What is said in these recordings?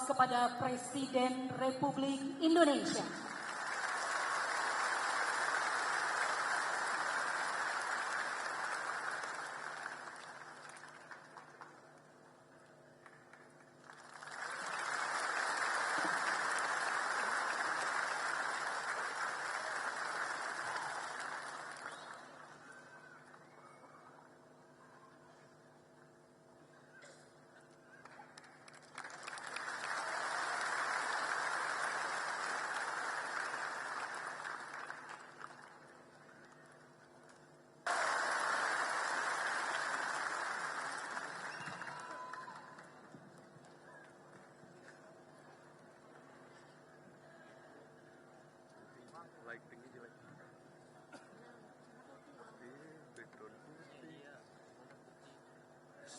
kepada Presiden Republik Indonesia.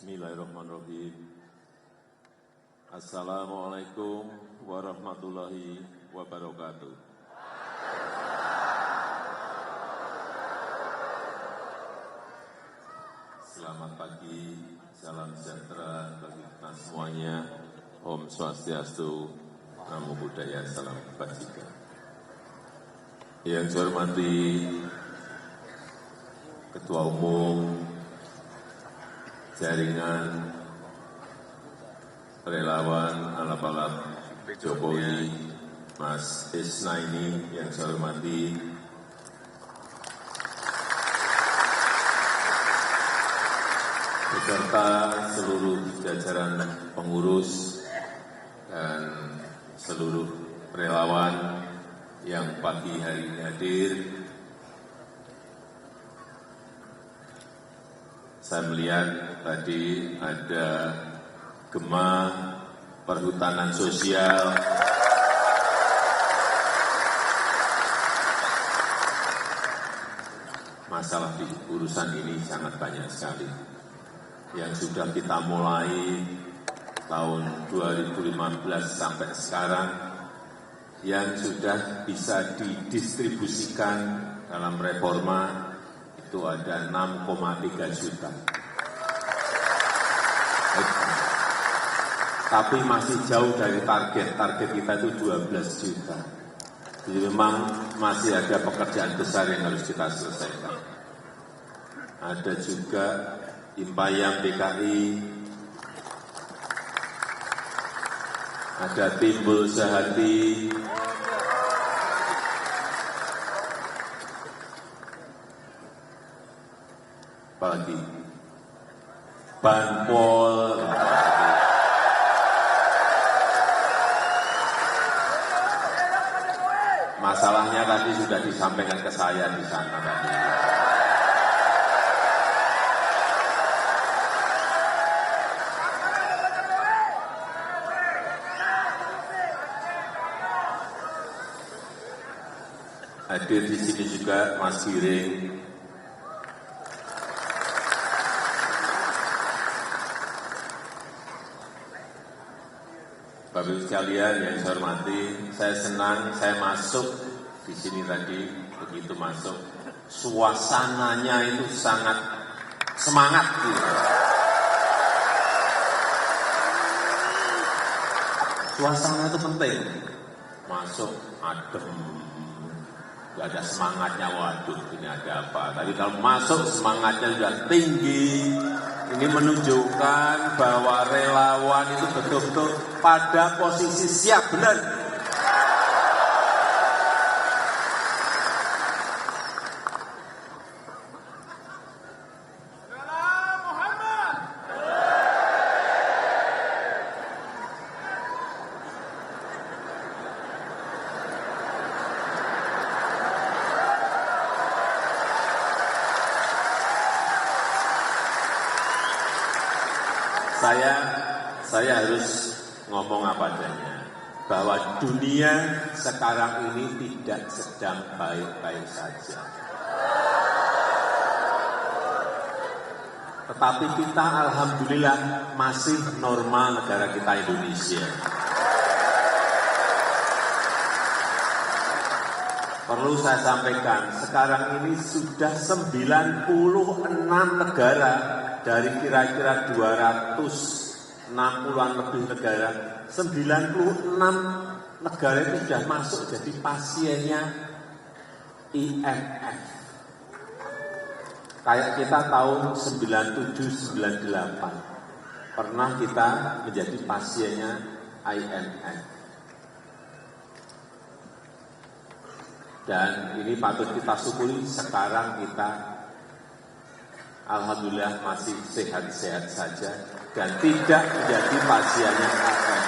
Bismillahirrahmanirrahim. Assalamualaikum warahmatullahi wabarakatuh. Selamat pagi, salam sejahtera bagi kita semuanya. Om Swastiastu, Namo Buddhaya, salam kebajikan. Yang saya hormati Ketua Umum Jaringan Relawan Alap-Alap Jokowi, Mas Isnaini, yang saya hormati beserta seluruh jajaran pengurus dan seluruh relawan yang pagi hari ini hadir. Saya melihat tadi ada gema perhutanan sosial, masalah di urusan ini sangat banyak sekali yang sudah kita mulai tahun 2015 sampai sekarang, yang sudah bisa didistribusikan dalam reforma itu ada 6,3 juta. Tapi masih jauh dari target. Target kita itu 12 juta. Jadi memang masih ada pekerjaan besar yang harus kita selesaikan. Ada juga Impayang PKI, ada Timbul Sehati, apalagi Banpol, masalahnya tadi sudah disampaikan ke saya di sana tadi. Hadir di sini juga Mas Giring, Bapak Ibu sekalian yang saya hormati, saya senang saya masuk di sini tadi, begitu masuk suasananya itu sangat semangat gitu. Suasana itu penting. Masuk adem, nggak ada semangatnya, waduh ini ada apa. Tapi kalau masuk semangatnya sudah tinggi, ini menunjukkan bahwa relawan itu betul-betul pada posisi siap, benar. Saya harus ngomong apa adanya, bahwa dunia sekarang ini tidak sedang baik-baik saja. Tetapi kita alhamdulillah masih normal, negara kita Indonesia. Perlu saya sampaikan, sekarang ini sudah 96 negara dari kira-kira 200 60-an lebih negara, 96 negara itu sudah masuk jadi pasiennya IMF. Kayak kita tahun 97-98 pernah kita menjadi pasiennya IMF. Dan ini patut kita syukuri, sekarang kita alhamdulillah masih sehat-sehat saja dan tidak menjadi pasiennya IMF.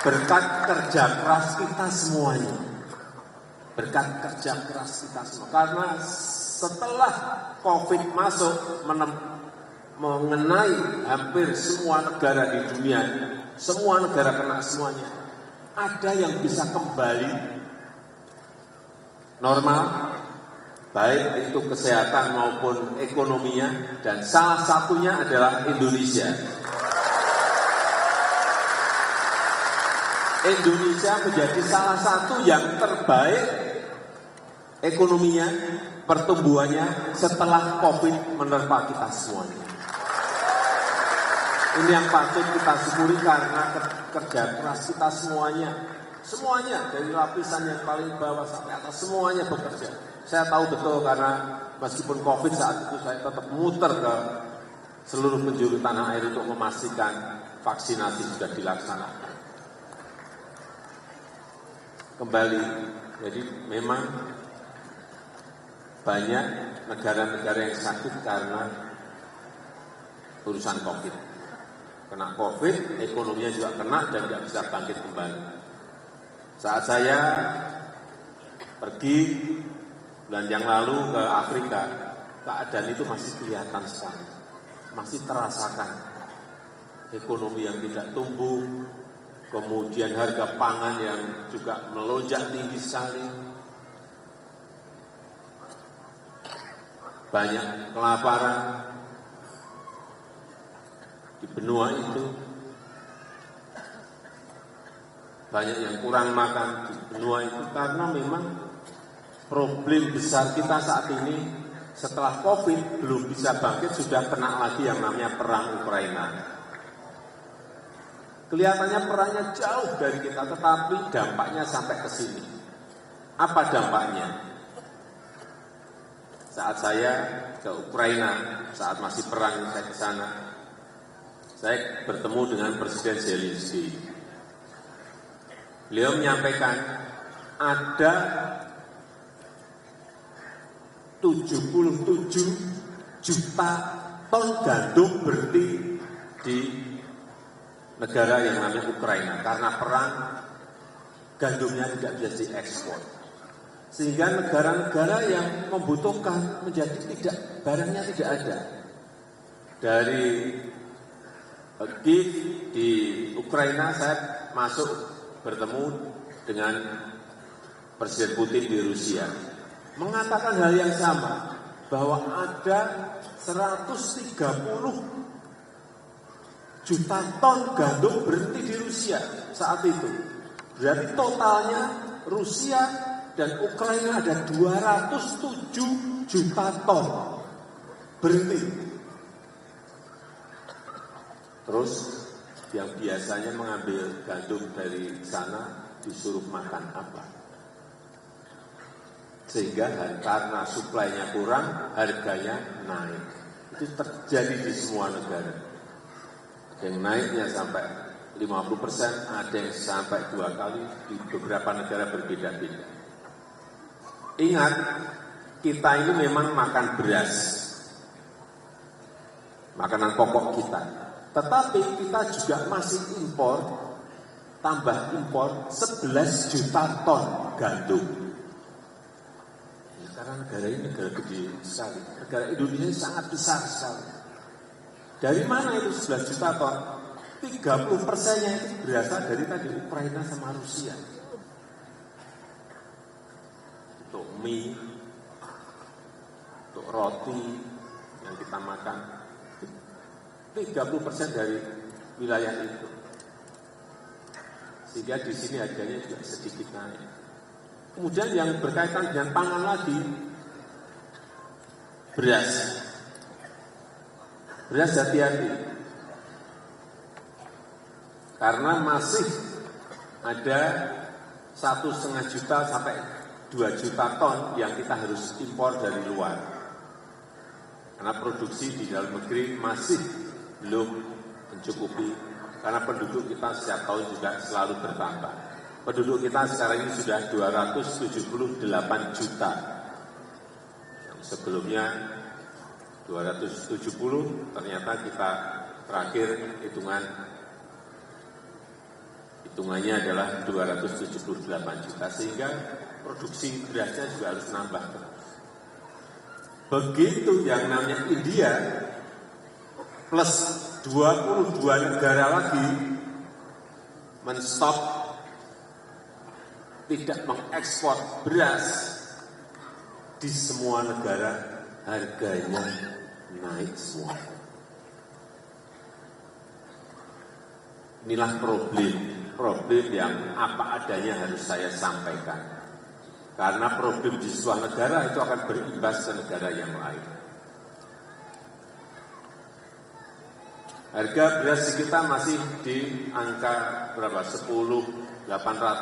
Berkat kerja keras kita semuanya. Berkat kerja keras kita semua. Karena setelah COVID masuk mengenai hampir semua negara di dunia, semua negara kena semuanya. Ada yang bisa kembali normal, baik itu kesehatan maupun ekonominya, dan salah satunya adalah Indonesia. Indonesia menjadi salah satu yang terbaik ekonominya, pertumbuhannya setelah COVID menerpa kita semuanya. Ini yang patut kita syukuri karena kerja keras kita semuanya dari lapisan yang paling bawah sampai atas semuanya bekerja. Saya tahu betul karena meskipun COVID saat itu saya tetap muter ke seluruh penjuru tanah air untuk memastikan vaksinasi sudah dilaksanakan. Kembali, jadi memang banyak negara-negara yang sakit karena urusan COVID. Kena COVID, ekonominya juga kena dan tidak bisa bangkit kembali. Saat saya pergi bulan yang lalu ke Afrika, keadaan itu masih kelihatan sekali, masih terasakan ekonomi yang tidak tumbuh, kemudian harga pangan yang juga melonjak tinggi sekali, banyak kelaparan di benua itu, banyak yang kurang makan di benua itu karena memang problem besar kita saat ini setelah COVID belum bisa bangkit, sudah kena lagi yang namanya perang Ukraina. Kelihatannya perangnya jauh dari kita, tetapi dampaknya sampai ke sini. Apa dampaknya? Saat saya ke Ukraina, saat masih perang saya ke sana, saya bertemu dengan Presiden Zelensky. Beliau menyampaikan ada 77 juta ton gandum berhenti di negara yang namanya Ukraina. Karena perang, gandumnya tidak bisa diekspor. Sehingga negara-negara yang membutuhkan menjadi barangnya tidak ada. Dari Kiev di Ukraina, saya masuk bertemu dengan Presiden Putin di Rusia, mengatakan hal yang sama, bahwa ada 130 juta ton gandum berhenti di Rusia saat itu. Berarti totalnya Rusia dan Ukraina ada 207 juta ton berhenti. Terus yang biasanya mengambil gandum dari sana disuruh makan apa? Sehingga karena suplainya kurang, harganya naik. Itu terjadi di semua negara. Yang naiknya sampai 50%, ada yang sampai 2 kali, di beberapa negara berbeda-beda. Ingat, kita ini memang makan beras, makanan pokok kita. Tetapi kita juga masih impor, tambah impor 11 juta ton gandum. Ya, karena negara ini negara gede sekali. Negara Indonesia sangat besar sekali. Dari mana itu 11 juta ton? 30%-nya itu berasal dari tadi Ukraina sama Rusia. Untuk mie, untuk roti yang kita makan, 30% dari wilayah itu. Sehingga di sini harganya juga sedikit naik. Kemudian yang berkaitan dengan pangan lagi, beras. beras hati-hati. Karena masih ada 1,5 juta sampai 2 juta ton yang kita harus impor dari luar. Karena produksi di dalam negeri masih belum mencukupi, karena penduduk kita setiap tahun juga selalu bertambah. Penduduk kita sekarang ini sudah 278 juta. Sebelumnya 270, ternyata kita terakhir hitungannya adalah 278 juta, sehingga produksi berasnya juga harus nambah. Begitu yang namanya India plus 22 negara lagi menstop, tidak mengekspor beras, di semua negara harganya naik semua. Inilah problem yang apa adanya harus saya sampaikan. Karena problem di sebuah negara itu akan berimbas ke negara yang lain. Harga beras kita masih di angka berapa? 10.800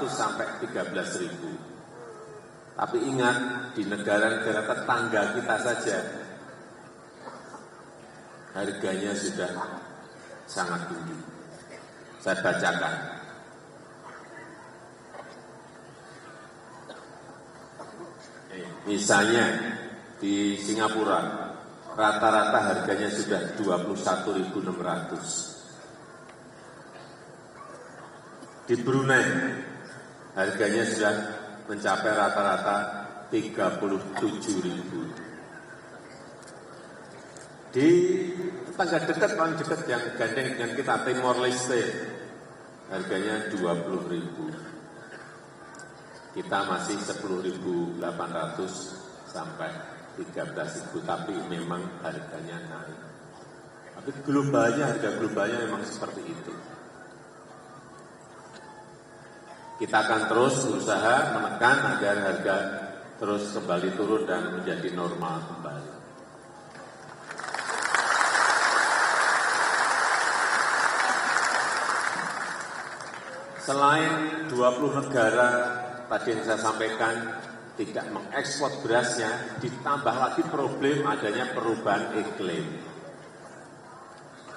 sampai 13.000. Tapi ingat, di negara-negara tetangga kita saja harganya sudah sangat tinggi. Saya bacakan. Misalnya di Singapura, rata-rata harganya sudah 21.600. Di Brunei, harganya sudah mencapai rata-rata 37.000. Di tetangga dekat, paling dekat yang gandeng dengan kita, Timor Leste, harganya 20.000. Kita masih 10.800 sampai 13.000, tapi memang harganya naik. Tapi harga globalnya memang seperti itu. Kita akan terus berusaha menekan agar harga terus kembali turun dan menjadi normal kembali. Selain 20 negara tadi yang saya sampaikan tidak mengekspor berasnya, ditambah lagi problem adanya perubahan iklim.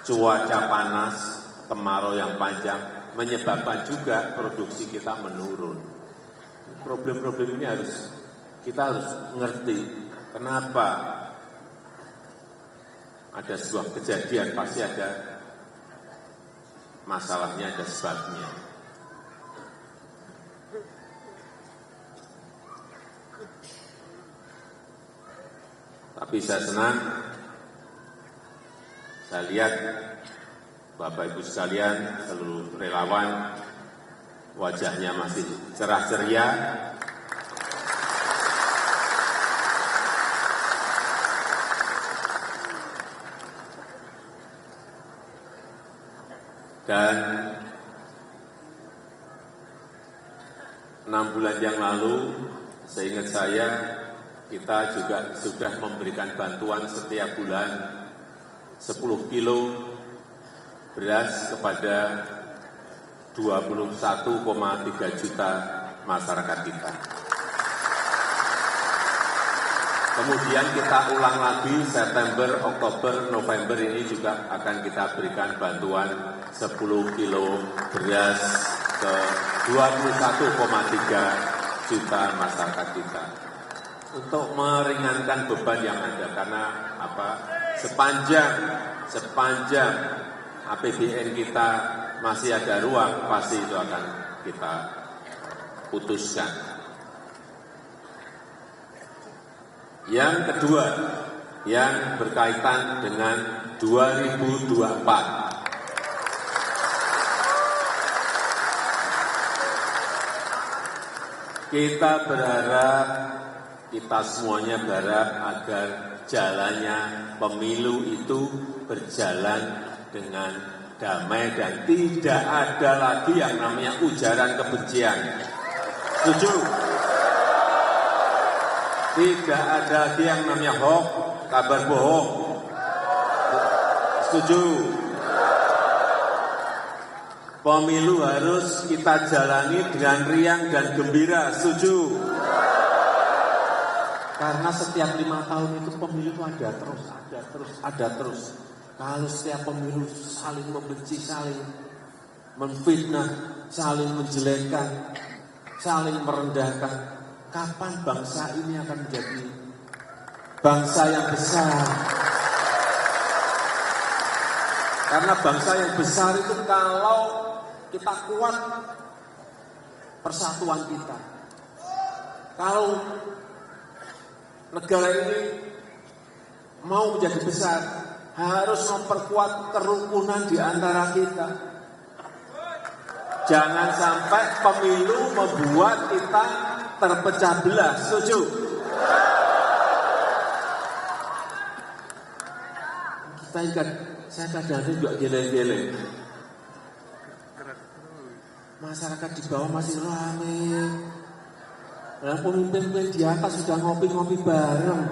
Cuaca panas, kemarau yang panjang, menyebabkan juga produksi kita menurun. Problem-problem ini kita harus ngerti kenapa ada sebuah kejadian, pasti ada masalahnya, ada sebabnya. Tapi saya senang, saya lihat Bapak Ibu sekalian, seluruh relawan, wajahnya masih cerah ceria. Dan 6 bulan yang lalu, seingat saya, kita juga sudah memberikan bantuan setiap bulan 10 kilo beras kepada 21,3 juta masyarakat kita. Kemudian kita ulang lagi September, Oktober, November ini juga akan kita berikan bantuan 10 kilo beras ke 21,3 juta masyarakat kita. Untuk meringankan beban yang ada, karena sepanjang APBN kita masih ada ruang, pasti itu akan kita putuskan. Yang kedua, yang berkaitan dengan 2024. Kita semuanya berharap agar jalannya pemilu itu berjalan dengan damai dan tidak ada lagi yang namanya ujaran kebencian. Setuju? Tidak ada lagi yang namanya hoax, kabar bohong. Setuju? Pemilu harus kita jalani dengan riang dan gembira. Setuju? Karena setiap 5 tahun itu pemilu itu ada terus. Kalau setiap pemilu saling membenci, saling menfitnah, saling menjelekkan, saling merendahkan, kapan bangsa ini akan menjadi bangsa yang besar? Karena bangsa yang besar itu kalau kita kuat persatuan kita. Kalau negara ini mau menjadi besar, harus memperkuat kerukunan di antara kita. Jangan sampai pemilu membuat kita terpecah belah. Setuju? Kita ingat, saya kadang-kadang juga geleng-geleng. Masyarakat di bawah masih ramai. Nah, pemimpin di atas sudah ngopi-ngopi bareng.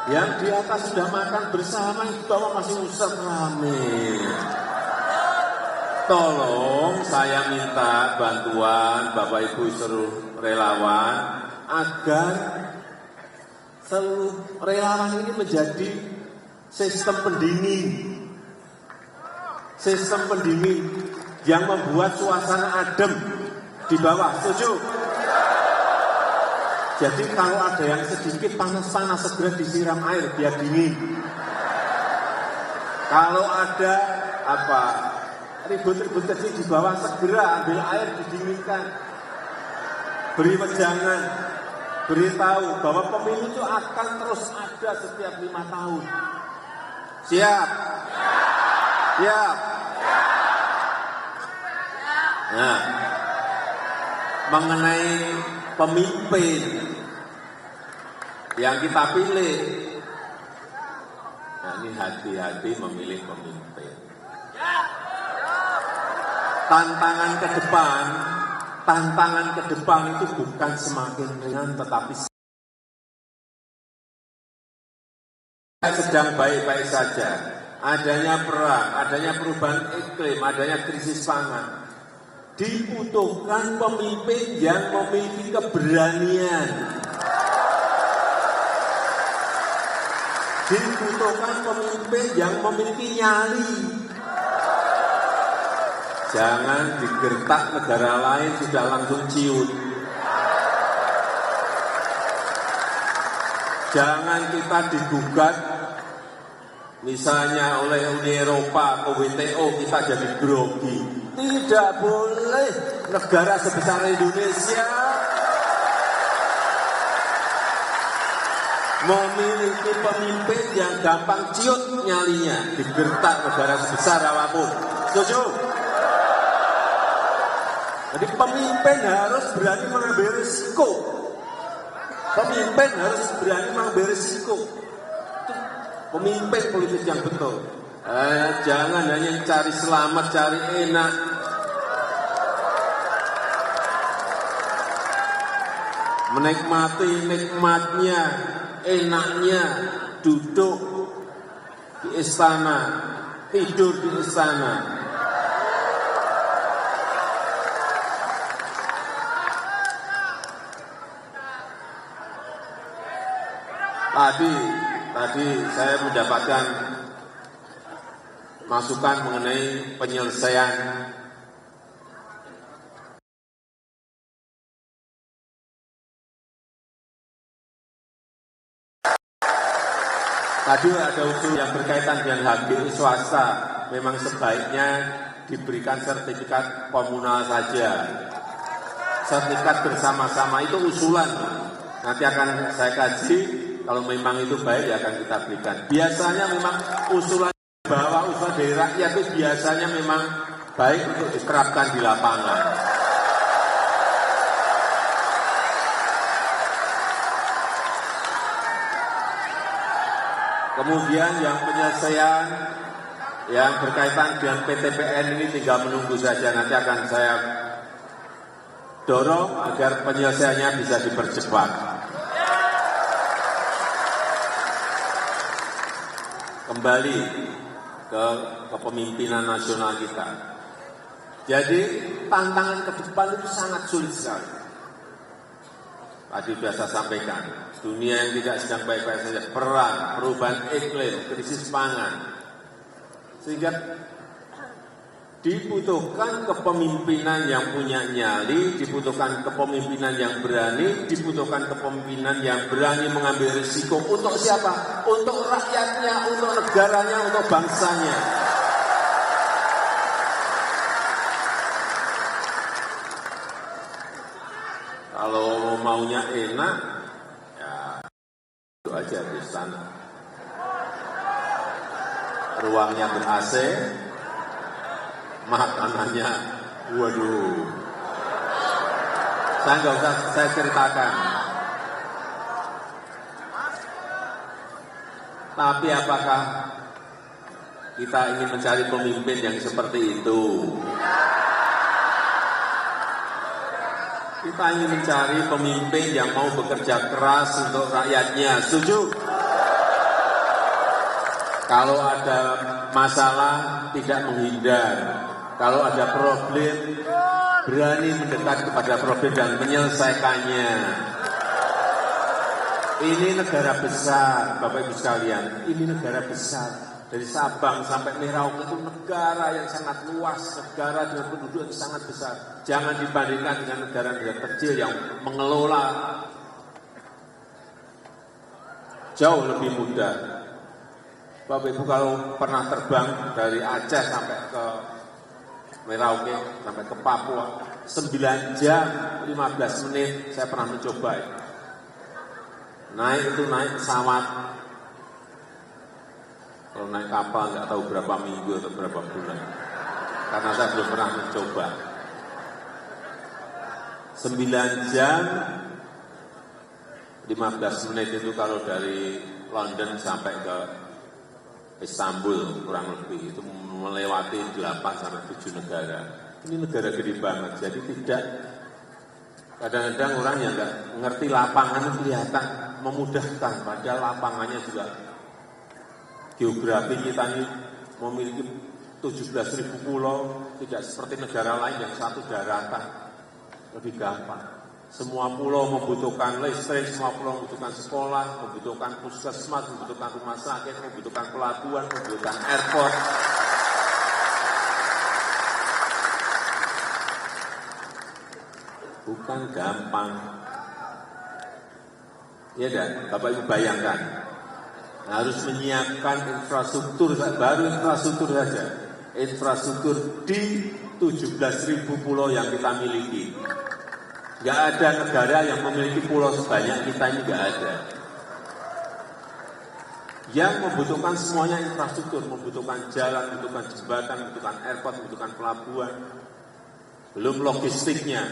Yang di atas sudah makan bersama, yang di bawah masih usah ramai. Tolong saya minta bantuan Bapak Ibu seluruh relawan agar seluruh relawan ini menjadi sistem pendingin yang membuat suasana adem di bawah. Setuju? Jadi kalau ada yang sedikit panas-panas segera disiram air biar dingin. Kalau ada ribut-ribut kecil di bawah segera ambil air didinginkan. Beri wejangan, beritahu bahwa pemilu itu akan terus ada setiap 5 tahun. Siap? Siap. Nah, mengenai pemimpin yang kita pilih, nah ini hati-hati memilih pemimpin. Tantangan ke depan itu bukan semakin ringan, tetapi sedang baik-baik saja. Adanya perang, adanya perubahan iklim, adanya krisis pangan. Dibutuhkan pemimpin yang memiliki keberanian. Dibutuhkan pemimpin yang memiliki nyali. Jangan digertak negara lain sudah langsung ciut. Jangan kita digugat misalnya oleh Uni Eropa ke WTO kita jadi grogi. Tidak boleh negara sebesar Indonesia memiliki pemimpin yang gampang ciut nyalinya, digertak negara sebesar apapun. Setuju? Jadi pemimpin harus berani mengambil risiko. Pemimpin harus berani mengambil risiko. Pemimpin politik yang betul. Jangan hanya cari selamat, cari enak. Menikmati nikmatnya, enaknya duduk di istana, tidur di istana. Tadi saya mendapatkan masukan mengenai penyelesaian tadi ada usul yang berkaitan dengan hak milik swasta. Memang sebaiknya diberikan sertifikat komunal saja. Sertifikat bersama-sama itu usulan. Nanti akan saya kaji. Kalau memang itu baik, ya akan kita berikan. Biasanya memang usulan bahwa usul dari rakyat itu biasanya memang baik untuk diterapkan di lapangan. Kemudian yang penyelesaian yang berkaitan dengan PTPN ini tinggal menunggu saja. Nanti akan saya dorong agar penyelesaiannya bisa dipercepat. Kembali ke kepemimpinan nasional kita. Jadi tantangan ke depan itu sangat sulit sekali. Tadi sudah saya sampaikan, dunia yang tidak sedang baik-baik saja, perang, perubahan iklim, krisis pangan. Sehingga dibutuhkan kepemimpinan yang punya nyali, dibutuhkan kepemimpinan yang berani, dibutuhkan kepemimpinan yang berani mengambil risiko. Untuk siapa? Untuk rakyatnya, untuk negaranya, untuk bangsanya. Kalau maunya enak, ya itu aja di sana. Ruangnya ber-AC, makanannya, waduh. Saya nggak usah saya ceritakan. Tapi apakah kita ingin mencari pemimpin yang seperti itu? Kita ingin mencari pemimpin yang mau bekerja keras untuk rakyatnya. Setuju? Kalau ada masalah, tidak menghindar. Kalau ada problem, berani mendekat kepada problem dan menyelesaikannya. Ini negara besar, Bapak Ibu sekalian. Ini negara besar. Dari Sabang sampai Merauke itu negara yang sangat luas, negara dengan penduduk yang sangat besar. Jangan dibandingkan dengan negara-negara kecil yang mengelola jauh lebih mudah. Bapak Ibu kalau pernah terbang dari Aceh sampai ke Merauke, sampai ke Papua, 9 jam 15 menit saya pernah mencoba. Naik pesawat. Kalau naik kapal nggak tahu berapa minggu atau berapa bulan. Karena saya belum pernah mencoba. 9 jam 15 menit itu kalau dari London sampai ke Istanbul kurang lebih itu melewati 8 sampai 7 negara. Ini negara gede banget, jadi tidak kadang-kadang orang yang nggak ngerti lapangan kelihatan memudahkan, padahal lapangannya juga geografi kita ini memiliki 17.000 pulau, tidak seperti negara lain yang satu daratan, lebih gampang. Semua pulau membutuhkan listrik, semua pulau membutuhkan sekolah, membutuhkan puskesmas, membutuhkan rumah sakit, membutuhkan pelabuhan, membutuhkan airport. Bukan gampang. Ya dan Bapak Ibu bayangkan, harus menyiapkan infrastruktur, baru infrastruktur saja. Infrastruktur di 17.000 pulau yang kita miliki. Nggak ada negara yang memiliki pulau sebanyak kita ini, nggak ada. Yang membutuhkan semuanya infrastruktur, membutuhkan jalan, membutuhkan jembatan, membutuhkan airport, membutuhkan pelabuhan. Belum logistiknya.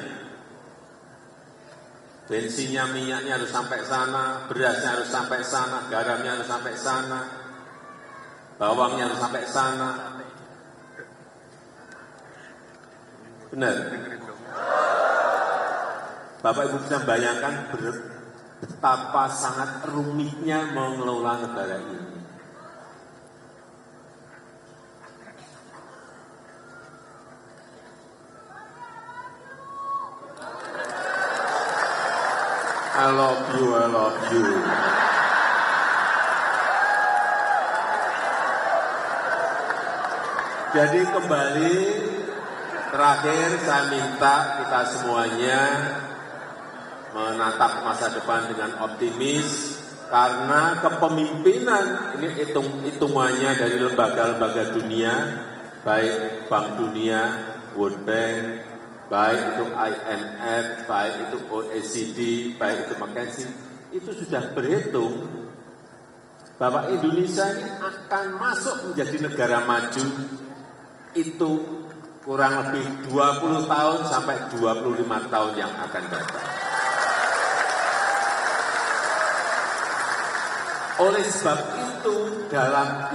Bensinnya, minyaknya harus sampai sana, berasnya harus sampai sana, garamnya harus sampai sana, bawangnya harus sampai sana. Benar? Bapak Ibu bisa bayangkan betapa sangat rumitnya mengelola negara ini. I love you, I love you. Jadi kembali, terakhir saya minta kita semuanya menatap masa depan dengan optimis, karena kepemimpinan ini hitungannya dari lembaga-lembaga dunia, baik Bank Dunia, World Bank, baik itu IMF, baik itu OECD, baik itu McKinsey, itu sudah berhitung bahwa Indonesia ini akan masuk menjadi negara maju itu kurang lebih 20 tahun sampai 25 tahun yang akan datang. Oleh sebab itu, dalam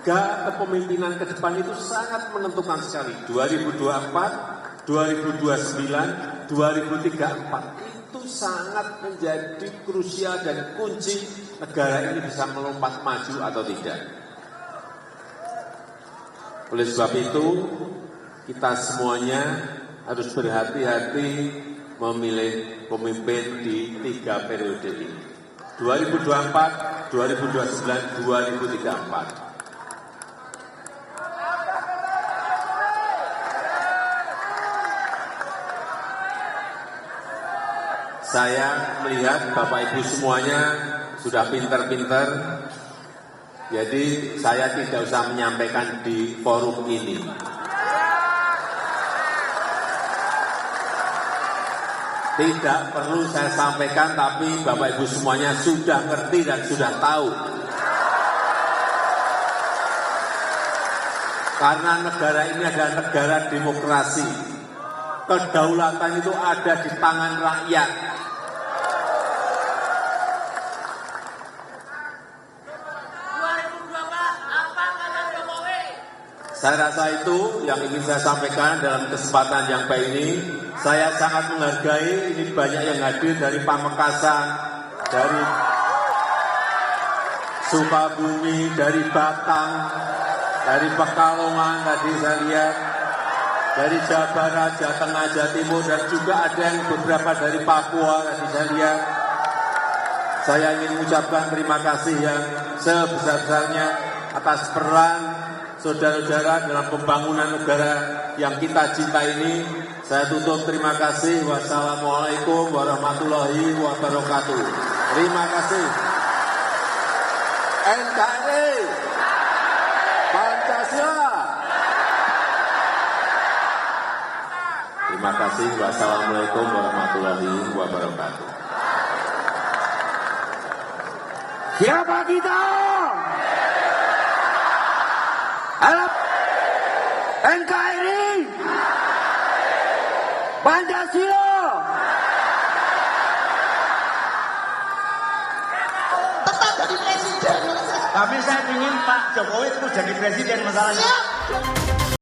3 kepemimpinan ke depan itu sangat menentukan sekali. 2024, 2029, 2034 itu sangat menjadi krusial dan kunci negara ini bisa melompat maju atau tidak. Oleh sebab itu, kita semuanya harus berhati-hati memilih pemimpin di 3 periode ini. 2024, 2029, 2034. Saya melihat Bapak Ibu semuanya sudah pinter-pinter, jadi saya tidak usah menyampaikan di forum ini. Tidak perlu saya sampaikan, tapi Bapak Ibu semuanya sudah ngerti dan sudah tahu. Karena negara ini adalah negara demokrasi. Kedaulatan itu ada di tangan rakyat. Saya rasa itu yang ingin saya sampaikan dalam kesempatan yang baik ini. Saya sangat menghargai, ini banyak yang hadir dari Pamekasan, dari Sukabumi, dari Batang, dari Pekalongan tadi saya lihat, dari Jawa Barat, Jawa Tengah, Jawa Timur, dan juga ada yang beberapa dari Papua tadi saya lihat. Saya ingin mengucapkan terima kasih yang sebesar-besarnya atas peran saudara-saudara dalam pembangunan negara yang kita cinta ini. Saya tutup, terima kasih. Wassalamualaikum warahmatullahi wabarakatuh. Terima kasih. NKRI Pancasila. Terima kasih. Wassalamualaikum warahmatullahi wabarakatuh. Siapa kita? Alam NKRI Pancasila. Tetap jadi presiden. Tapi saya ingin Pak Jokowi terus jadi presiden masalahnya.